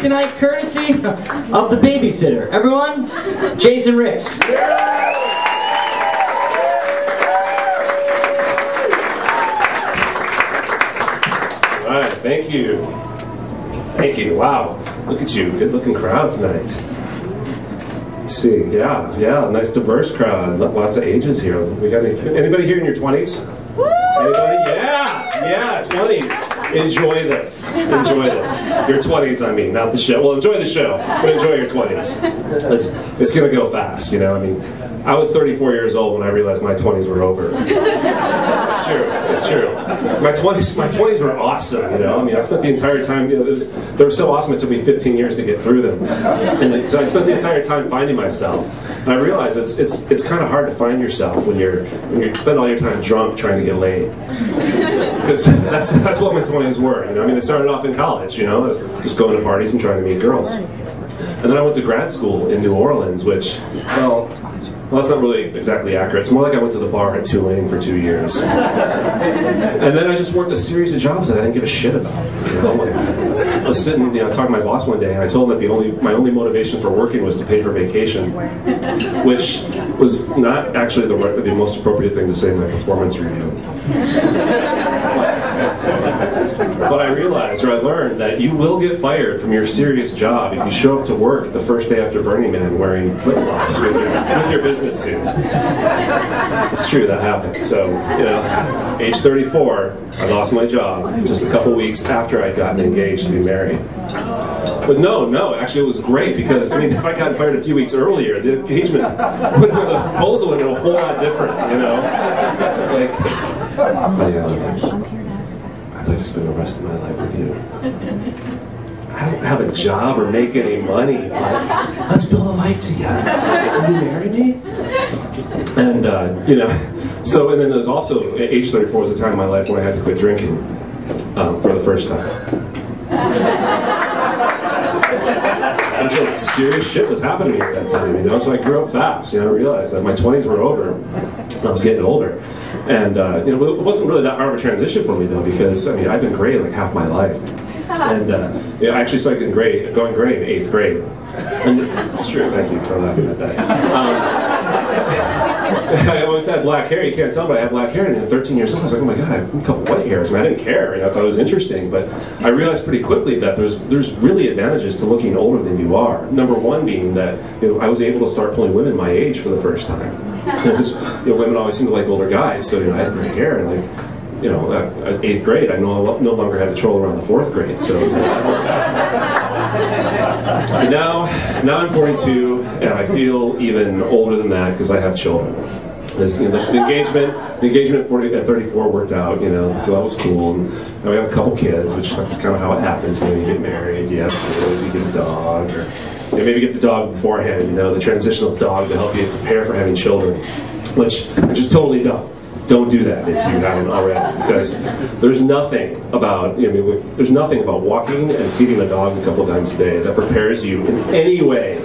tonight, courtesy of the babysitter. Everyone, Jason Ricks. All right, thank you. Thank you. Wow, look at you. Good-looking crowd tonight. See, yeah, nice diverse crowd. Lots of ages here. We got anybody here in your 20s? Anybody? Yeah, 20s. Enjoy this. Enjoy this. Your 20s, I mean, not the show. Well, enjoy the show, but enjoy your 20s. It's going to go fast, you know? I mean, I was 34 years old when I realized my 20s were over. It's true. My 20s were awesome, you know? I mean, I spent the entire time, you know, they were so awesome it took me 15 years to get through them. And so I spent the entire time finding myself. And I realized it's kind of hard to find yourself when you spend all your time drunk trying to get laid. Because that's what my 20s were, you know? I mean, I started off in college, you know? I was just going to parties and trying to meet girls. And then I went to grad school in New Orleans, which, well, that's not really exactly accurate. It's more like I went to the bar at Tulane for 2 years. And then I just worked a series of jobs that I didn't give a shit about. You know? Like, I was sitting, you know, talking to my boss one day, and I told him that my only motivation for working was to pay for vacation, which was not actually the most appropriate thing to say in my performance review. But I realized, or I learned, that you will get fired from your serious job if you show up to work the first day after Burning Man wearing flip-flops with your business suit. It's true, that happened. So, you know, age 34, I lost my job just a couple weeks after I'd gotten engaged to be married. But no, actually it was great because, I mean, if I got fired a few weeks earlier, the engagement, the proposal would have been a whole lot different, you know? Like, I'd like to spend the rest of my life with you. I don't have a job or make any money, but let's build a life together. Will you marry me? And, you know, so, and then there's also, age 34 was the time in my life when I had to quit drinking for the first time. Serious shit was happening to me at that time, you know, so I grew up fast, you know, I realized that my 20s were over, and I was getting older. And, you know, it wasn't really that hard of a transition for me, though, because, I mean, I've been gray like half my life. And, you know, I actually started going gray in 8th grade. And it's true, thank you for laughing at that. I always had black hair. You can't tell, but I had black hair. And at 13 years old, I was like, oh my god, I have a couple white hairs. I mean, I didn't care. You know, I thought it was interesting. But I realized pretty quickly that there's really advantages to looking older than you are. Number one being that, you know, I was able to start pulling women my age for the first time. Because, you know, women always seem to like older guys. So, you know, I had gray hair. And, like, you know, at 8th grade, I no longer had to troll around the 4th grade. So, you know, and now I'm 42, and I feel even older than that because I have children. Because, you know, the engagement at 34 worked out, you know, so that was cool. And we have a couple kids, which that's kind of how it happens. You know, you get married, you have kids, you get a dog, or you know, maybe get the dog beforehand. You know, the transitional dog to help you prepare for having children, which is totally dumb. Don't do that if you haven't already, because there's nothing about, you know, there's nothing about walking and feeding a dog a couple times a day that prepares you in any way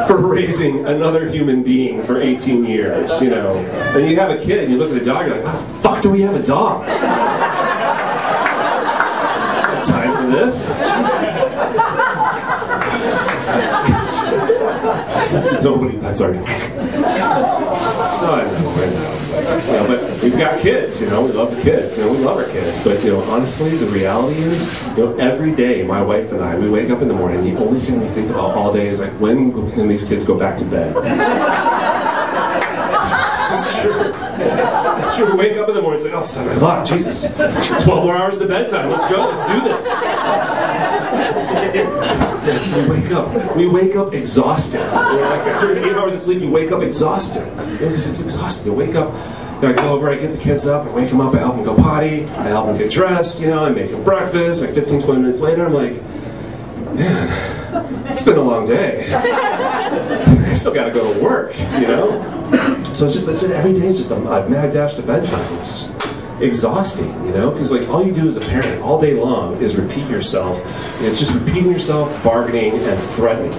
for raising another human being for 18 years, you know. And you have a kid and you look at the dog, you're like, how the fuck do we have a dog? Time for this? Jesus. Nobody pets our dog. So I know, right now. You know, but we've got kids, you know, we love the kids, you know, we love our kids. But, you know, honestly, the reality is, you know, every day, my wife and I, we wake up in the morning, and the only thing we think about all day is, like, when can these kids go back to bed? It's true. It's true. We wake up in the morning, it's like, oh, 7 o'clock, Jesus. 12 more hours to bedtime, let's go, let's do this. So we wake up exhausted. Like after 8 hours of sleep, you wake up exhausted. Because it's exhausting. You wake up, I go over, I get the kids up, I wake them up, I help them go potty, I help them get dressed, you know, I make them breakfast. Like 15, 20 minutes later, I'm like, man, it's been a long day. I still gotta go to work, you know? So it's every day is just a mad dash to bedtime. It's just exhausting, you know, because like all you do as a parent all day long is repeat yourself. It's just repeating yourself, bargaining, and threatening.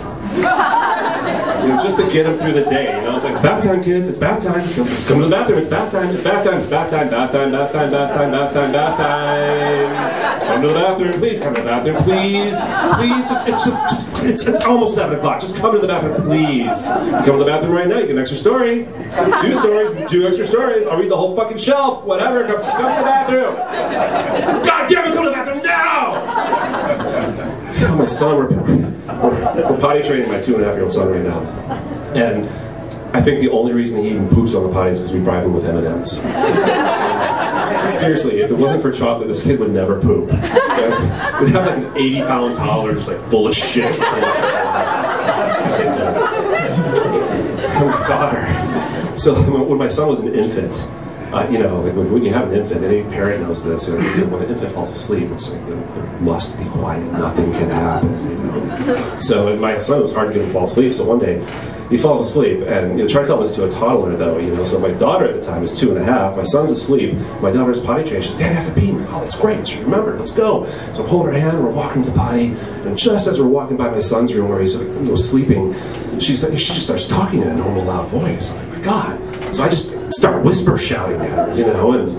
You know, just to get him through the day. You know, it's like, it's bath time, kids. It's bath time. Let's come to the bathroom. It's bath time. It's bath time. It's bath time. Bath time. Bath time. Bath time. Bath time. Bath time. Come to the bathroom, please. Come to the bathroom, please. Please. It's almost 7 o'clock. Just come to the bathroom, please. You come to the bathroom right now. You get an extra story. 2 stories. 2 extra stories. I'll read the whole fucking shelf. Whatever. Just come to the bathroom. God damn it! Come to the bathroom now. Oh, my son, we're potty training my 2.5-year-old son right now, and I think the only reason he even poops on the potty is because we bribe him with M&Ms. Seriously, if it wasn't for chocolate, this kid would never poop. We'd have like an 80-pound toddler just like full of shit. My daughter. So when my son was an infant, you know, like when you have an infant, any parent knows this. You know, when an infant falls asleep, it's like, it must be quiet. Nothing can happen. You know. So my son, it was hard to get him to fall asleep. So one day, he falls asleep, and try to tell this to a toddler, though. You know, so my daughter at the time is 2.5. My son's asleep. My daughter's potty trained. She's like, "Dad, I have to pee." Oh, that's great. She remembered. Let's go. So I'm holding her hand. We're walking to the potty, and just as we're walking by my son's room where he's sleeping, she just starts talking in a normal, loud voice. I'm like, my God. So I just start whisper shouting at her, you know, and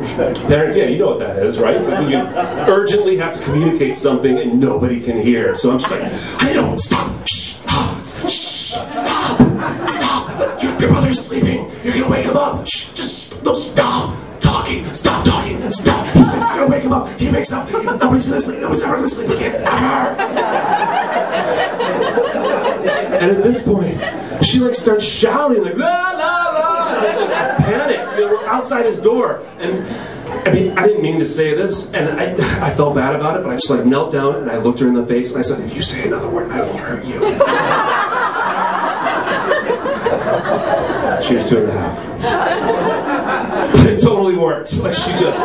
parents, yeah, you know what that is, right? It's like when you urgently have to communicate something and nobody can hear. So I'm just like, I know, stop, shh, stop, your brother's sleeping, you're gonna wake him up, shh, just, no, stop talking, stop, he's like, you're gonna wake him up, he wakes up, nobody's gonna sleep, nobody's ever gonna sleep again, ever. And at this point, she like starts shouting, like, la, la, la. And I was like panicked. You know, we're outside his door, and I mean, I didn't mean to say this, and I felt bad about it, but I just like knelt down and I looked her in the face and I said, "If you say another word, I will hurt you." She was 2.5. But it totally worked. Like, she just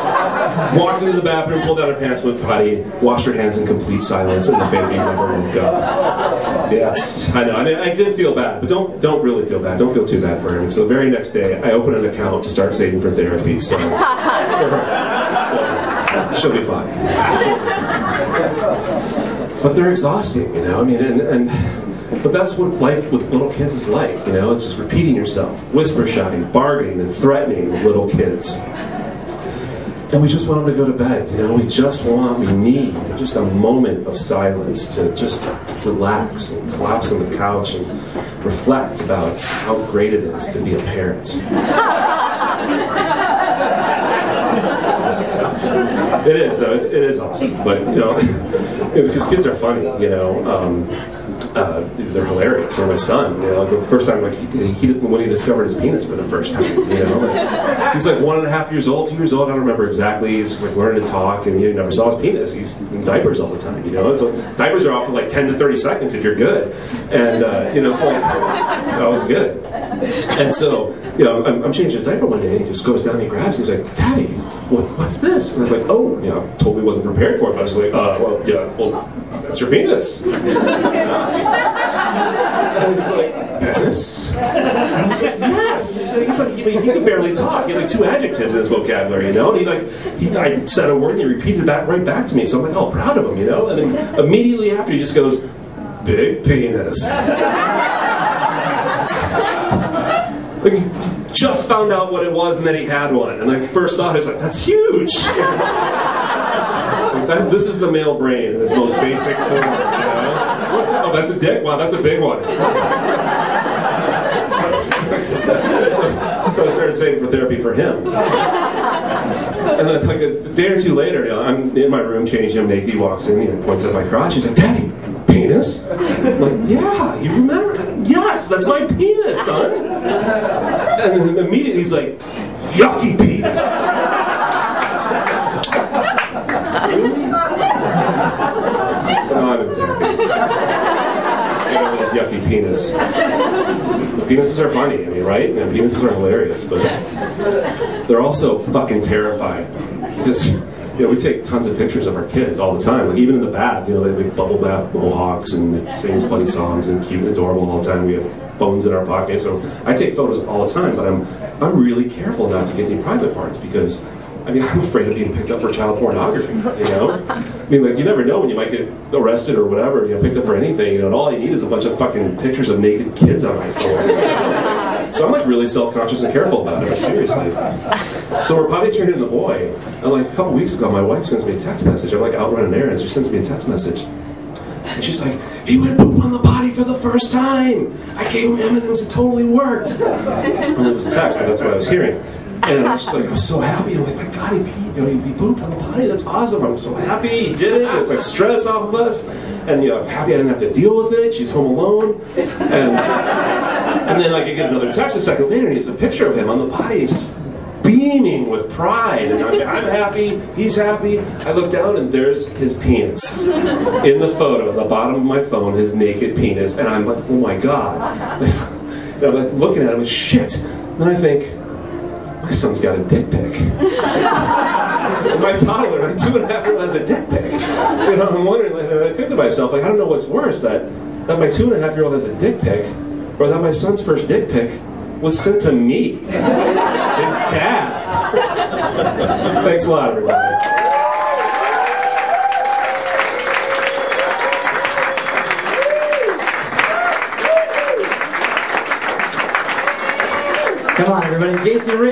walked into the bathroom, pulled out her pants, went potty, washed her hands in complete silence, and the baby never woke up. Yes, I know. I did feel bad, but don't really feel bad. Don't feel too bad for him. So the very next day, I opened an account to start saving for therapy. So she'll be fine. But they're exhausting, you know. I mean, but that's what life with little kids is like, you know. It's just repeating yourself, whisper shouting, bargaining, and threatening with little kids. And we just want them to go to bed, you know. We need just a moment of silence to just relax and collapse on the couch and reflect about how great it is to be a parent. It is, though. It is awesome. But, you know, because kids are funny, you know. They're hilarious. Or my son, you know, the first time, like, when he discovered his penis for the first time, you know, like, he's like 1.5 years old, 2 years old, I don't remember exactly. He's just like learning to talk, and he never saw his penis. He's in diapers all the time, you know. And so diapers are off for like 10 to 30 seconds if you're good, and you know, so like, I was good. And so, you know, I'm changing his diaper one day, and he just goes down and he grabs it. He's like, "Daddy, what's this?" And I was like, "Oh, you know, totally wasn't prepared for it." But I was like, well, that's your penis." And he's like, "Penis?" And I was like, "Yes." And he's like, he could barely talk. He had like 2 adjectives in his vocabulary, you know. And I said a word and he repeated it right back to me. So I'm like, oh, proud of him, you know. And then immediately after, he just goes, "Big penis." Like, he just found out what it was, and then he had one. And like, first thought, it's like, that's huge. This is the male brain in its most basic form, you know? Oh, that's a dick? Wow, that's a big one. So I started saving for therapy for him. And then like a day or two later, you know, I'm in my room changing him naked. He walks in, he points at my crotch. He's like, "Daddy, penis?" I'm like, "Yeah, you remember? Yes, that's my penis, son." And then immediately he's like, "Yucky penis." Really? So now I'm in therapy. Get over this yucky penis. Penises are funny, I mean, right? And penises are hilarious, but they're also fucking terrifying. Because, you know, we take tons of pictures of our kids all the time. Like, even in the bath, you know, they have bubble bath mohawks and they sing funny songs and cute and adorable all the time. We have phones in our pocket, so I take photos all the time, but I'm really careful not to get any private parts, because I mean, I'm afraid of being picked up for child pornography, you know? I mean, like, you never know when you might get arrested or whatever, you know, picked up for anything, you know, and all I need is a bunch of fucking pictures of naked kids on my phone. So I'm, like, really self-conscious and careful about it, like, seriously. So we're potty training the boy, and, like, a couple weeks ago, my wife sends me a text message. I'm, like, out running errands. She sends me a text message. And she's like, he went poop on the potty for the first time. I gave him M&Ms, it totally worked. And it was a text, but that's what I was hearing. And I was just like, I was so happy. I'm like, my God, he peed, you know, he pooped on the potty. That's awesome. I'm so happy he did it. It's like stress off of us. And, you know, I'm happy I didn't have to deal with it. She's home alone. And then I could get another text a second later, and it's a picture of him on the potty. He's just beaming with pride. And I'm happy. He's happy. I look down, and there's his penis in the photo at the bottom of my phone, his naked penis. And I'm like, oh my God. And I'm like looking at him, and shit. Then I think, my son's got a dick pic. My toddler, my 2.5-year-old, has a dick pic. You know, I'm wondering, like, I think to myself, like, I don't know what's worse, that my 2.5-year-old has a dick pic, or that my son's first dick pic was sent to me, his dad. Thanks a lot, everybody. Come on, everybody. Jason Ray.